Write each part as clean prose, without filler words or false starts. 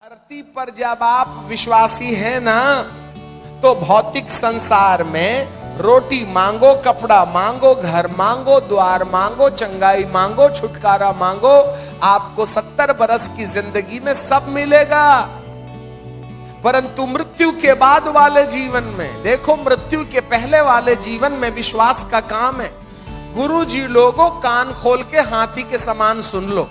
धरती पर जब आप विश्वासी हैं ना, तो भौतिक संसार में रोटी मांगो, कपड़ा मांगो, घर मांगो, द्वार मांगो, चंगाई मांगो, छुटकारा मांगो, आपको 70 बरस की जिंदगी में सब मिलेगा। परंतु मृत्यु के बाद वाले जीवन में देखो, मृत्यु के पहले वाले जीवन में विश्वास का काम है। गुरु जी लोगों, कान खोल के हाथी के समान सुन लो।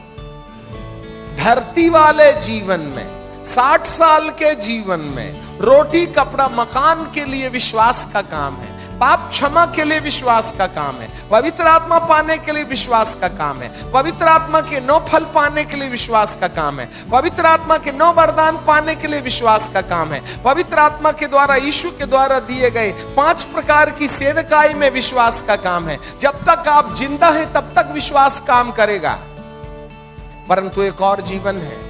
धरती वाले जीवन में, 60 साल के जीवन में रोटी कपड़ा मकान के लिए विश्वास का काम है, पाप क्षमा के लिए विश्वास का काम है, पवित्र आत्मा पाने के लिए विश्वास का काम है, पवित्र आत्मा के 9 फल पाने के लिए विश्वास का काम है, पवित्र आत्मा के 9 वरदान पाने के लिए विश्वास का काम है, पवित्र आत्मा के द्वारा, यीशु के द्वारा दिए गए 5 प्रकार की सेवकाई में विश्वास का काम है। जब तक आप जिंदा हैं तब तक विश्वास काम करेगा। परंतु एक और जीवन है,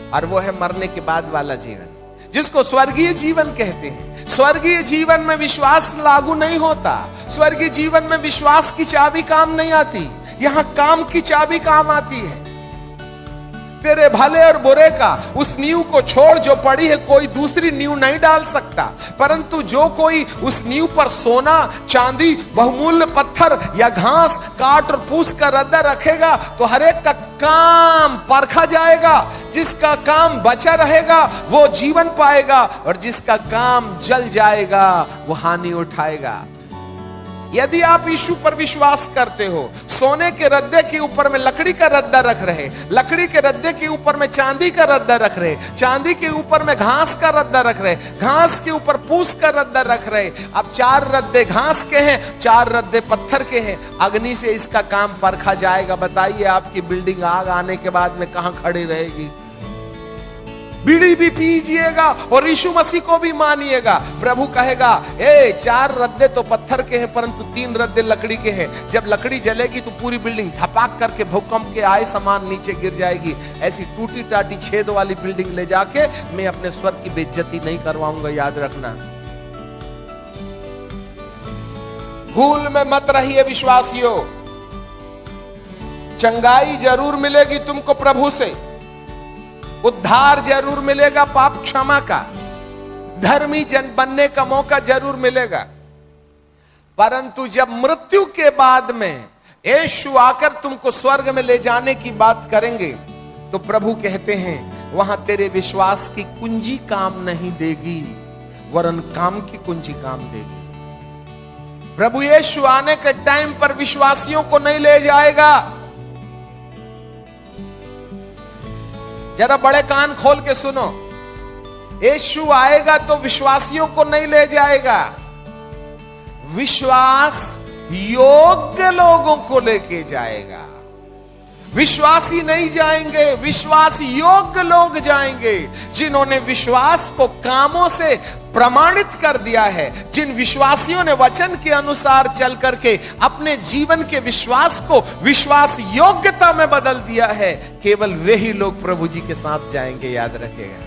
और वो है मरने के बाद वाला जीवन, जिसको स्वर्गीय जीवन कहते हैं। स्वर्गीय जीवन में विश्वास लागू नहीं होता। स्वर्गीय जीवन में विश्वास की चाबी काम नहीं आती, यहां काम की चाबी काम आती है। तेरे भले और बुरे का उस नींव को छोड़ जो पड़ी है, कोई दूसरी नींव नहीं डाल सकता। परंतु जो कोई उस नींव पर सोना, चांदी, बहुमूल्य पत्थर या घास काट और पूछ कर रद्दा रखेगा, तो हर एक का काम परखा जाएगा। जिसका काम बचा रहेगा वो जीवन पाएगा, और जिसका काम जल जाएगा वो हानि उठाएगा। यदि आप यीशु पर विश्वास करते हो, सोने के रद्दे के ऊपर में लकड़ी का रद्दा रख रहे, लकड़ी के रद्दे के ऊपर में चांदी का रद्दा रख रहे, चांदी के ऊपर में घास का रद्दा रख रहे, घास के ऊपर पूस का रद्दा रख रहे। अब 4 रद्दे घास के हैं, 4 रद्दे पत्थर के हैं। अग्नि से इसका काम परखा जाएगा। बताइए, आपकी बिल्डिंग आग आने के बाद में कहां खड़ी रहेगी? बीड़ी भी पीजिएगा और यीशु मसीह को भी मानिएगा। प्रभु कहेगा, 4 रद्दे तो पत्थर के हैं, परंतु 3 रद्दे लकड़ी के हैं। जब लकड़ी जलेगी तो पूरी बिल्डिंग धपाक करके भूकंप के आए समान नीचे गिर जाएगी। ऐसी टूटी टाटी छेद वाली बिल्डिंग ले जाके मैं अपने स्वर्ग की बेइज्जती नहीं करवाऊंगा, याद रखना। भूल में मत रहिए विश्वासियों। चंगाई जरूर मिलेगी तुमको प्रभु से, उद्धार जरूर मिलेगा, पाप क्षमा का, धर्मी जन बनने का मौका जरूर मिलेगा। परंतु जब मृत्यु के बाद में यीशु आकर तुमको स्वर्ग में ले जाने की बात करेंगे, तो प्रभु कहते हैं वहां तेरे विश्वास की कुंजी काम नहीं देगी, वरन काम की कुंजी काम देगी। प्रभु यीशु आने के टाइम पर विश्वासियों को नहीं ले जाएगा। जरा बड़े कान खोल के सुनो, यीशु आएगा तो विश्वासियों को नहीं ले जाएगा, विश्वास योग्य लोगों को लेके जाएगा। विश्वासी नहीं जाएंगे, विश्वास योग्य लोग जाएंगे, जिन्होंने विश्वास को कामों से प्रमाणित कर दिया है, जिन विश्वासियों ने वचन के अनुसार चल करके अपने जीवन के विश्वास को विश्वास योग्यता में बदल दिया है। केवल वे ही लोग प्रभु जी के साथ जाएंगे, याद रखिएगा।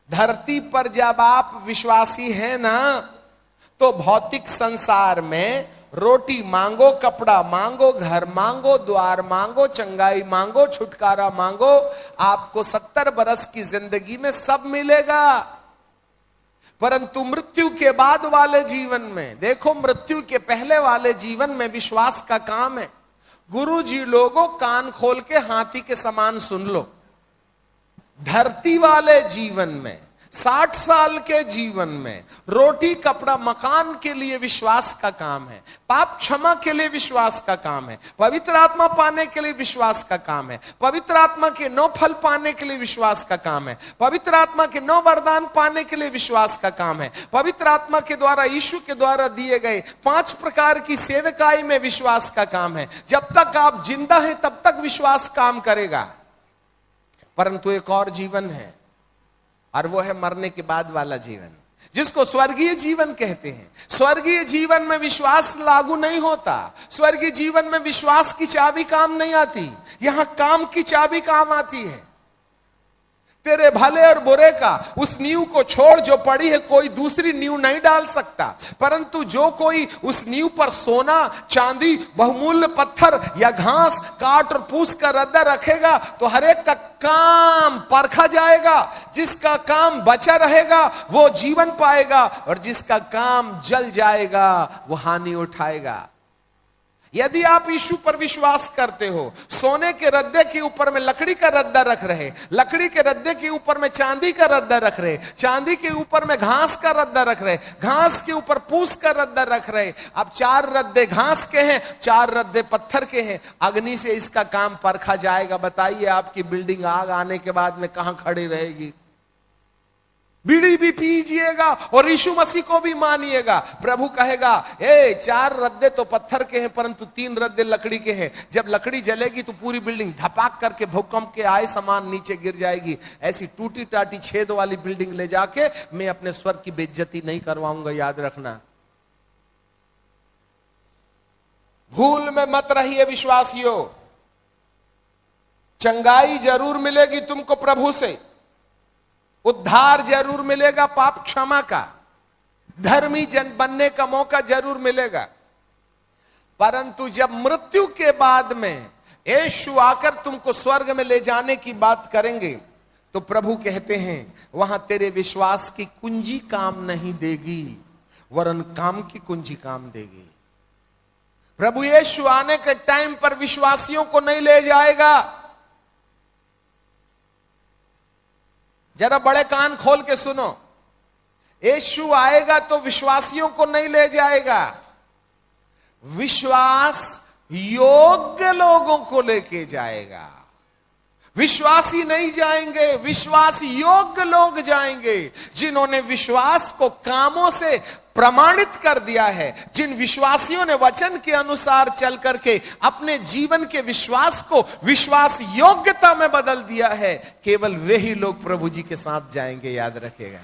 धरती पर जब आप विश्वासी हैं ना, तो भौतिक संसार में रोटी मांगो, कपड़ा मांगो, घर मांगो, द्वार मांगो, चंगाई मांगो, छुटकारा मांगो, आपको 70 बरस की जिंदगी में सब मिलेगा। परंतु मृत्यु के बाद वाले जीवन में देखो, मृत्यु के पहले वाले जीवन में विश्वास का काम है। गुरु जी लोगों, कान खोल के हाथी के समान सुन लो। धरती वाले जीवन में, 60 साल के जीवन में रोटी, कपड़ा, मकान के लिए विश्वास का काम है। पाप क्षमा के लिए विश्वास का काम है। पवित्र आत्मा पाने के लिए विश्वास का काम है। पवित्र आत्मा के 9 फल पाने के लिए विश्वास का काम है। पवित्र आत्मा के 9 वरदान पाने के लिए विश्वास का काम है। पवित्र आत्मा के द्वारा, यीशु के द्वारा दिए गए 5 प्रकार की सेवकाई में विश्वास का काम है। जब तक आप जिंदा हैं तब तक विश्वास काम करेगा। परंतु एक और जीवन है, और वो है मरने के बाद वाला जीवन, जिसको स्वर्गीय जीवन कहते हैं। स्वर्गीय जीवन में विश्वास लागू नहीं होता। स्वर्गीय जीवन में विश्वास की चाबी काम नहीं आती, यहां काम की चाबी काम आती है। तेरे भले और बुरे का उस नींव को छोड़ जो पड़ी है, कोई दूसरी नींव नहीं डाल सकता। परंतु जो कोई उस नींव पर सोना, चांदी, बहुमूल्य पत्थर या घास काट और पूछ कर रद्दा रखेगा, तो हर एक का काम परखा जाएगा। जिसका काम बचा रहेगा वो जीवन पाएगा, और जिसका काम जल जाएगा वो हानि उठाएगा। यदि आप यीशु पर विश्वास करते हो, सोने के रद्दे के ऊपर में लकड़ी का रद्दा रख रहे, लकड़ी के रद्दे के ऊपर में चांदी का रद्दा रख रहे, चांदी के ऊपर में घास का रद्दा रख रहे, घास के ऊपर पूस का रद्दा रख रहे। अब 4 रद्दे घास के हैं, 4 रद्दे पत्थर के हैं। अग्नि से इसका काम परखा जाएगा। बताइए, आपकी बिल्डिंग आग आने के बाद में कहां खड़ी रहेगी? बीड़ी भी पीजिएगा और यीशु मसीह को भी मानिएगा। प्रभु कहेगा, 4 रद्दे तो पत्थर के हैं, परंतु 3 रद्दे लकड़ी के हैं। जब लकड़ी जलेगी तो पूरी बिल्डिंग धपाक करके भूकंप के आए समान नीचे गिर जाएगी। ऐसी टूटी टाटी छेद वाली बिल्डिंग ले जाके मैं अपने स्वर्ग की बेइज्जती नहीं करवाऊंगा, याद रखना। भूल में मत रहिए विश्वासियों। चंगाई जरूर मिलेगी तुमको प्रभु से, उद्धार जरूर मिलेगा, पाप क्षमा का, धर्मी जन बनने का मौका जरूर मिलेगा। परंतु जब मृत्यु के बाद में यीशु आकर तुमको स्वर्ग में ले जाने की बात करेंगे, तो प्रभु कहते हैं वहां तेरे विश्वास की कुंजी काम नहीं देगी, वरन काम की कुंजी काम देगी। प्रभु यीशु आने के टाइम पर विश्वासियों को नहीं ले जाएगा। जरा बड़े कान खोल के सुनो, यीशु आएगा तो विश्वासियों को नहीं ले जाएगा, विश्वास योग्य लोगों को लेके जाएगा। विश्वासी नहीं जाएंगे, विश्वास योग्य लोग जाएंगे, जिन्होंने विश्वास को कामों से प्रमाणित कर दिया है, जिन विश्वासियों ने वचन के अनुसार चल करके अपने जीवन के विश्वास को विश्वास योग्यता में बदल दिया है। केवल वे ही लोग प्रभु जी के साथ जाएंगे, याद रखेगा।